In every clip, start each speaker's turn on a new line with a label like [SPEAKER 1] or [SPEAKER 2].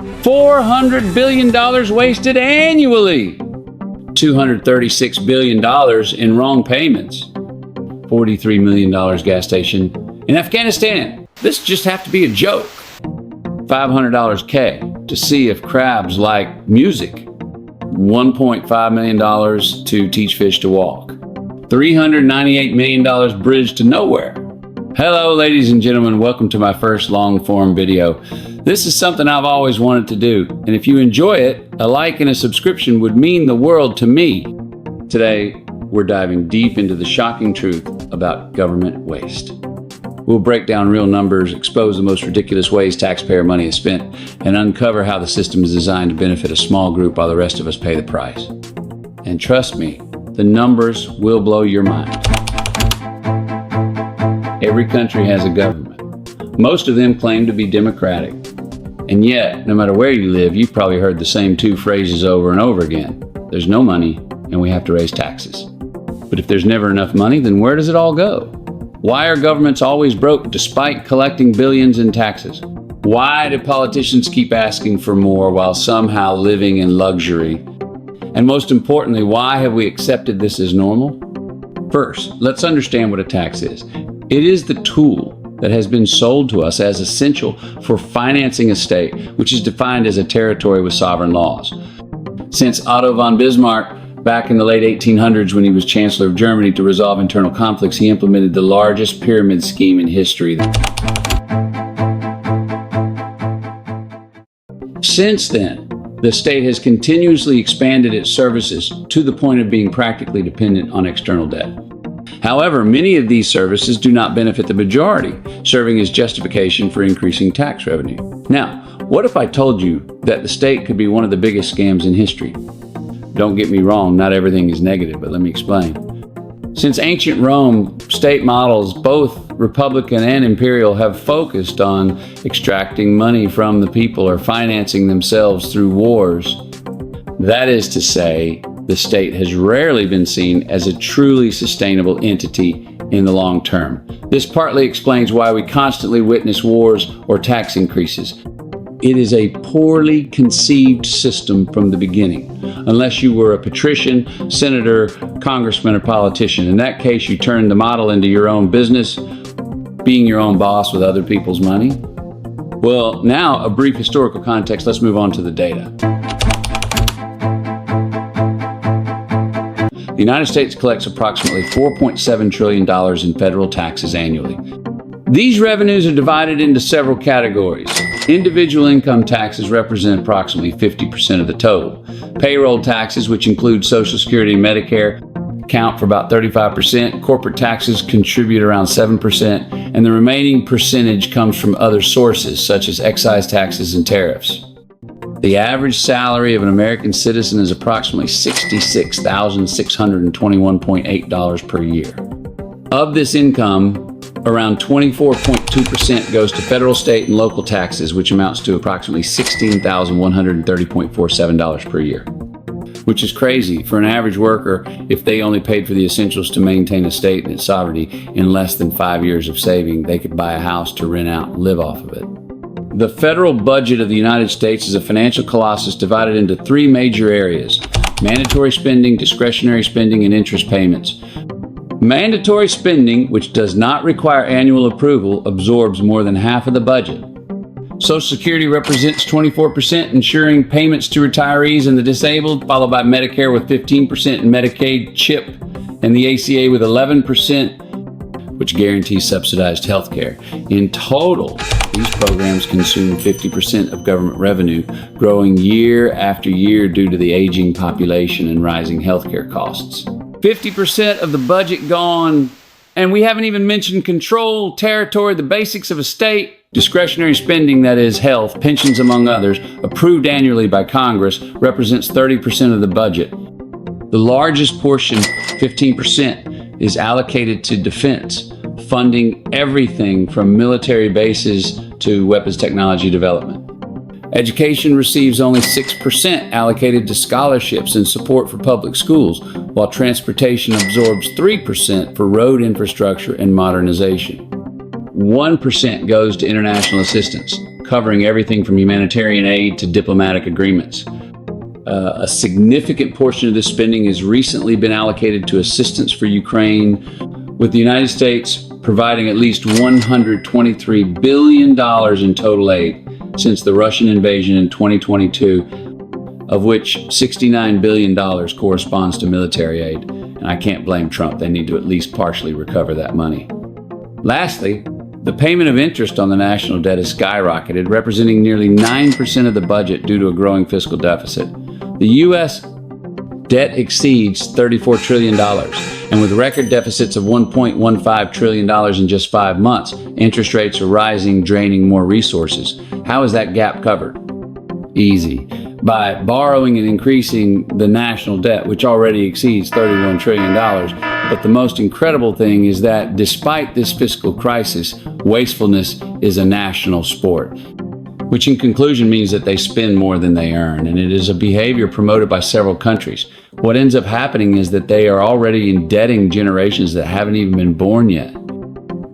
[SPEAKER 1] $400 billion wasted annually. $236 billion in wrong payments. $43 million gas station in Afghanistan. This just have to be a joke. $500 K to see if crabs like music. $1.5 million to teach fish to walk. $398 million bridge to nowhere. Hello, ladies and gentlemen. Welcome to my first long-form video. This is something I've always wanted to do, and if you enjoy it, a like and a subscription would mean the world to me. Today, we're diving deep into the shocking truth about government waste. We'll break down real numbers, expose the most ridiculous ways taxpayer money is spent, and uncover how the system is designed to benefit a small group while the rest of us pay the price. And trust me, the numbers will blow your mind. Every country has a government. Most of them claim to be democratic. And yet, no matter where you live, you've probably heard the same two phrases over and over again. There's no money, and we have to raise taxes. But if there's never enough money, then where does it all go? Why are governments always broke despite collecting billions in taxes? Why do politicians keep asking for more while somehow living in luxury? And most importantly, why have we accepted this as normal? First, let's understand what a tax is. It is the tool that has been sold to us as essential for financing a state, which is defined as a territory with sovereign laws. Since Otto von Bismarck, back in the late 1800s when he was Chancellor of Germany to resolve internal conflicts, he implemented the largest pyramid scheme in history. Since then, the state has continuously expanded its services to the point of being practically dependent on external debt. However, many of these services do not benefit the majority, serving as justification for increasing tax revenue. Now, what if I told you that the state could be one of the biggest scams in history? Don't get me wrong, not everything is negative, but let me explain. Since ancient Rome, state models, both Republican and imperial, have focused on extracting money from the people or financing themselves through wars. That is to say, the state has rarely been seen as a truly sustainable entity in the long term. This partly explains why we constantly witness wars or tax increases. It is a poorly conceived system from the beginning, unless you were a patrician, senator, congressman, or politician. In that case, you turned the model into your own business, being your own boss with other people's money. Well, now a brief historical context. Let's move on to the data. The United States collects approximately $4.7 trillion in federal taxes annually. These revenues are divided into several categories. Individual income taxes represent approximately 50% of the total. Payroll taxes, which include Social Security and Medicare, account for about 35%. Corporate taxes contribute around 7%, and the remaining percentage comes from other sources, such as excise taxes and tariffs. The average salary of an American citizen is approximately $66,621.8 per year. Of this income, around 24.2% goes to federal, state, and local taxes, which amounts to approximately $16,130.47 per year. Which is crazy for an average worker if they only paid for the essentials to maintain a state and its sovereignty. In less than 5 years of saving, they could buy a house to rent out and live off of it. The federal budget of the United States is a financial colossus divided into three major areas: mandatory spending, discretionary spending, and interest payments. Mandatory spending, which does not require annual approval, absorbs more than half of the budget. Social Security represents 24%, ensuring payments to retirees and the disabled, followed by Medicare with 15% and Medicaid, CHIP, and the ACA with 11%, which guarantees subsidized health care. In total, these programs consume 50% of government revenue, growing year after year due to the aging population and rising healthcare costs. 50% of the budget gone, and we haven't even mentioned control, territory, the basics of a state. Discretionary spending, that is health, pensions among others, approved annually by Congress, represents 30% of the budget. The largest portion, 15%, is allocated to defense, funding everything from military bases to weapons technology development. Education receives only 6% allocated to scholarships and support for public schools, while transportation absorbs 3% for road infrastructure and modernization. 1% goes to international assistance, covering everything from humanitarian aid to diplomatic agreements. A significant portion of this spending has recently been allocated to assistance for Ukraine, with the United States providing at least $123 billion in total aid since the Russian invasion in 2022, of which $69 billion corresponds to military aid. And I can't blame Trump. They need to at least partially recover that money. Lastly, the payment of interest on the national debt has skyrocketed, representing nearly 9% of the budget due to a growing fiscal deficit. The U.S. debt exceeds $34 trillion, and with record deficits of $1.15 trillion in just 5 months, interest rates are rising, draining more resources. How is that gap covered? Easy. By borrowing and increasing the national debt, which already exceeds $31 trillion. But the most incredible thing is that despite this fiscal crisis, wastefulness is a national sport, which in conclusion means that they spend more than they earn, and it is a behavior promoted by several countries. What ends up happening is that they are already indebting generations that haven't even been born yet.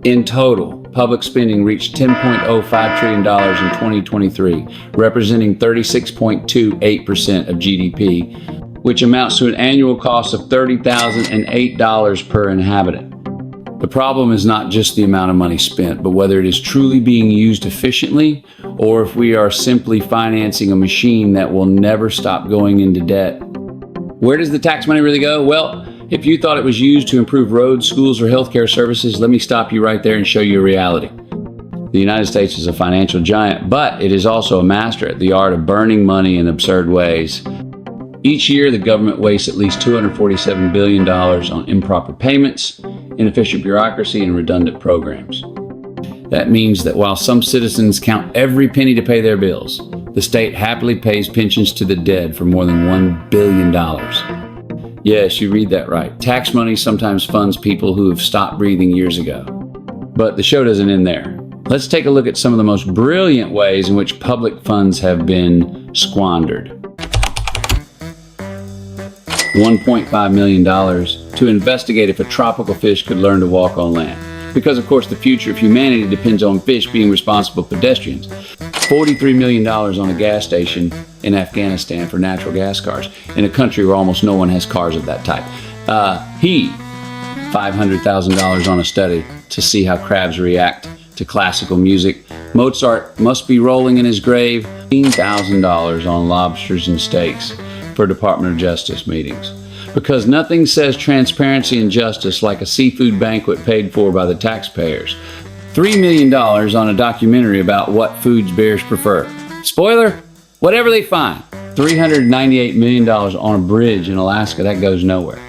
[SPEAKER 1] In total, public spending reached $10.05 trillion in 2023, representing 36.28% of GDP, which amounts to an annual cost of $30,008 per inhabitant. The problem is not just the amount of money spent, but whether it is truly being used efficiently, or if we are simply financing a machine that will never stop going into debt. Where does the tax money really go? Well, if you thought it was used to improve roads, schools, or healthcare services, let me stop you right there and show you a reality. The United States is a financial giant, but it is also a master at the art of burning money in absurd ways. Each year, the government wastes at least $247 billion on improper payments, inefficient bureaucracy, and redundant programs. That means that while some citizens count every penny to pay their bills, the state happily pays pensions to the dead for more than $1 billion. Yes, you read that right. Tax money sometimes funds people who have stopped breathing years ago. But the show doesn't end there. Let's take a look at some of the most brilliant ways in which public funds have been squandered. $1.5 million to investigate if a tropical fish could learn to walk on land. Because, of course, the future of humanity depends on fish being responsible pedestrians. $43 million on a gas station in Afghanistan for natural gas cars, in a country where almost no one has cars of that type. $500,000 on a study to see how crabs react to classical music. Mozart must be rolling in his grave. $15,000 on lobsters and steaks for Department of Justice meetings. Because nothing says transparency and justice like a seafood banquet paid for by the taxpayers. $3 million on a documentary about what foods bears prefer. Spoiler, whatever they find. $398 million on a bridge in Alaska. That goes nowhere.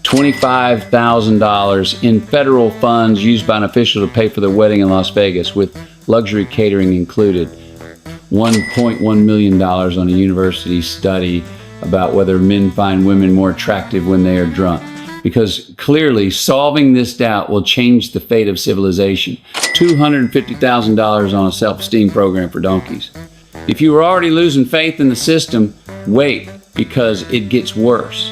[SPEAKER 1] $25,000 in federal funds used by an official to pay for their wedding in Las Vegas with luxury catering included. $1.1 million on a university study about whether men find women more attractive when they are drunk. Because clearly solving this doubt will change the fate of civilization. $250,000 on a self-esteem program for donkeys. If you were already losing faith in the system, wait, because it gets worse.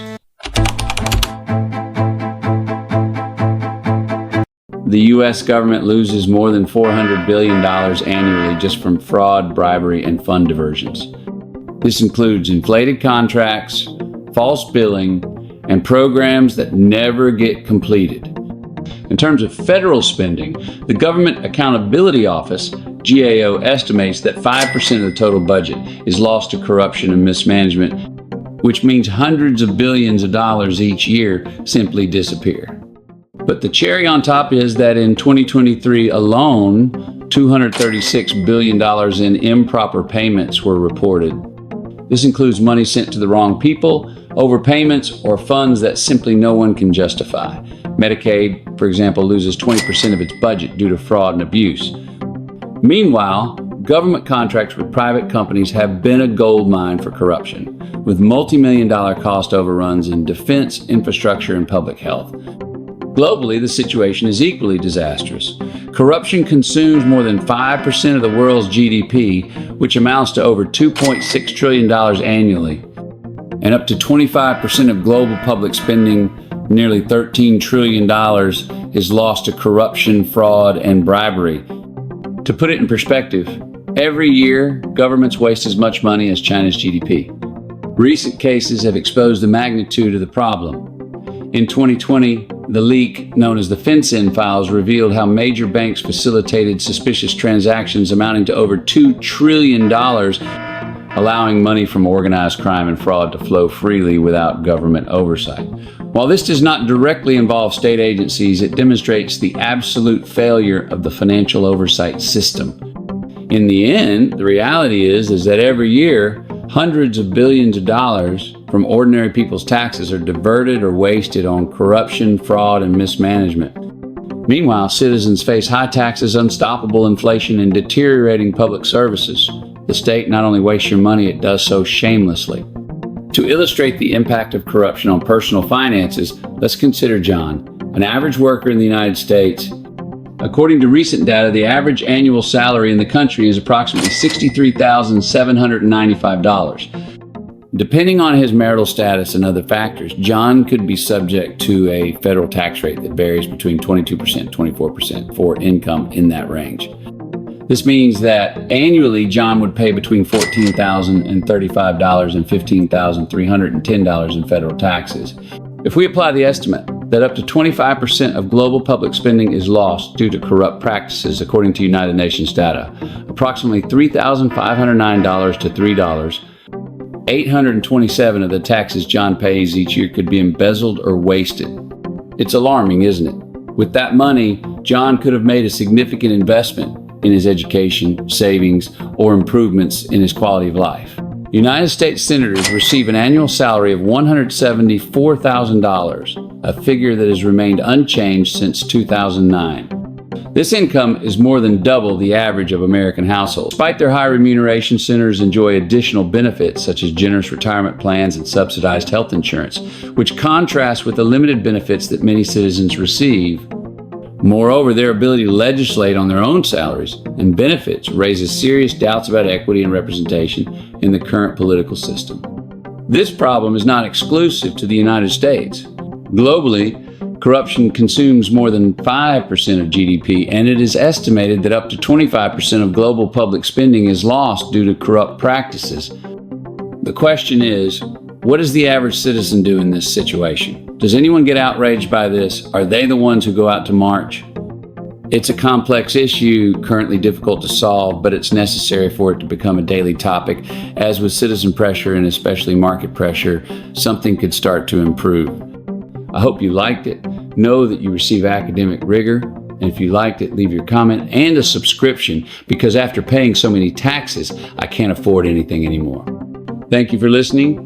[SPEAKER 1] The U.S. government loses more than $400 billion annually just from fraud, bribery, and fund diversions. This includes inflated contracts, false billing, and programs that never get completed. In terms of federal spending, the Government Accountability Office, GAO, estimates that 5% of the total budget is lost to corruption and mismanagement, which means hundreds of billions of dollars each year simply disappear. But the cherry on top is that in 2023 alone, $236 billion in improper payments were reported. This includes money sent to the wrong people, overpayments, or funds that simply no one can justify. Medicaid, for example, loses 20% of its budget due to fraud and abuse. Meanwhile, government contracts with private companies have been a gold mine for corruption, with multi-million-dollar cost overruns in defense, infrastructure, and public health. Globally, the situation is equally disastrous. Corruption consumes more than 5% of the world's GDP, which amounts to over $2.6 trillion annually. And up to 25% of global public spending, nearly $13 trillion, is lost to corruption, fraud, and bribery. To put it in perspective, Every year, governments waste as much money as China's GDP. Recent cases have exposed the magnitude of the problem. In 2020, the leak known as the FinCEN files revealed how major banks facilitated suspicious transactions amounting to over $2 trillion, allowing money from organized crime and fraud to flow freely without government oversight. While this does not directly involve state agencies, it demonstrates the absolute failure of the financial oversight system. In the end, the reality is that every year, hundreds of billions of dollars from ordinary people's taxes are diverted or wasted on corruption, fraud, and mismanagement. Meanwhile, citizens face high taxes, unstoppable inflation, and deteriorating public services. The state not only wastes your money, it does so shamelessly. To illustrate the impact of corruption on personal finances, let's consider John, an average worker in the United States. According to recent data, the average annual salary in the country is approximately $63,795. Depending on his marital status and other factors, John could be subject to a federal tax rate that varies between 22% and 24% for income in that range. This means that annually, John would pay between $14,035 and $15,310 in federal taxes. If we apply the estimate that up to 25% of global public spending is lost due to corrupt practices, according to United Nations data, approximately $3,509 to $3, 827 of the taxes John pays each year could be embezzled or wasted. It's alarming, isn't it? With that money, John could have made a significant investment in his education, savings, or improvements in his quality of life. United States senators receive an annual salary of $174,000, a figure that has remained unchanged since 2009. This income is more than double the average of American households. Despite their high remuneration, senators enjoy additional benefits such as generous retirement plans and subsidized health insurance, which contrast with the limited benefits that many citizens receive. Moreover, their ability to legislate on their own salaries and benefits raises serious doubts about equity and representation in the current political system. This problem is not exclusive to the United States. Globally, corruption consumes more than 5% of GDP, and it is estimated that up to 25% of global public spending is lost due to corrupt practices. The question is, what does the average citizen do in this situation? Does anyone get outraged by this? Are they the ones who go out to march? It's a complex issue, currently difficult to solve, but it's necessary for it to become a daily topic. As with citizen pressure and especially market pressure, something could start to improve. I hope you liked it. Know that you receive academic rigor. And if you liked it, leave your comment and a subscription, because after paying so many taxes, I can't afford anything anymore. Thank you for listening.